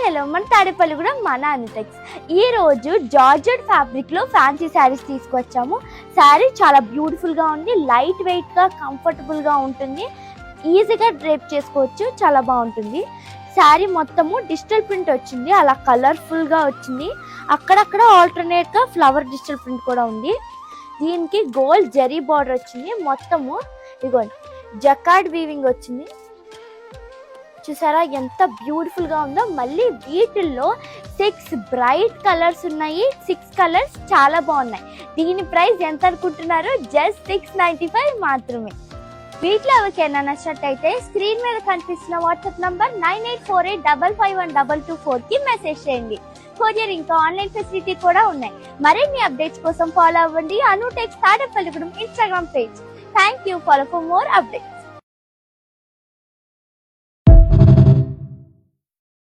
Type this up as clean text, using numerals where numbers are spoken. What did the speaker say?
Hello మన తాడేపల్లి కూడా మన అనుటెక్స్. ఈ రోజు జార్జెట్ ఫ్యాబ్రిక్ లో ఫ్యాన్సీ శారీస్ తీసుకొచ్చాము. శారీ చాలా బ్యూటిఫుల్ గా ఉంది, లైట్ వెయిట్ గా కంఫర్టబుల్ గా ఉంటుంది, ఈజీగా డ్రేప్ చేసుకోవచ్చు, చాలా బాగుంటుంది. శారీ మొత్తము డిజిటల్ ప్రింట్ వచ్చింది, అలా కలర్ఫుల్ గా వచ్చింది. అక్కడక్కడ ఆల్టర్నేట్ గా ఫ్లవర్ డిజిటల్ ప్రింట్ కూడా ఉంది. దీనికి గోల్డ్ జరీ బార్డర్ వచ్చింది. మొత్తము ఇదిగోండి జకార్డ్ వీవింగ్ వచ్చింది. చూసారా ఎంత బ్యూటిఫుల్ గా ఉందో. మళ్ళీ వీటిల్లో 6 బ్రైట్ కలర్స్ ఉన్నాయి. 6 కలర్స్ చాలా బాగున్నాయి. దీని ప్రైస్ ఎంత అనుకుంటున్నారు? జస్ట్ 695 మాత్రమే. వీటిలో ఎవరికైనా నచ్చినట్టయితే స్క్రీన్ మీద కనిపిస్తున్న వాట్సాప్ నంబర్ 9848551224 కి మెసేజ్ చేయండి. కొరియర్ ఇంకా ఆన్లైన్ ఫెసిలిటీ కూడా ఉన్నాయి. మరిన్ని అప్డేట్స్ కోసం ఫాలో అవ్వండి Anutex Tadepalligudem Instagram page. Thank you. Follow for more updates.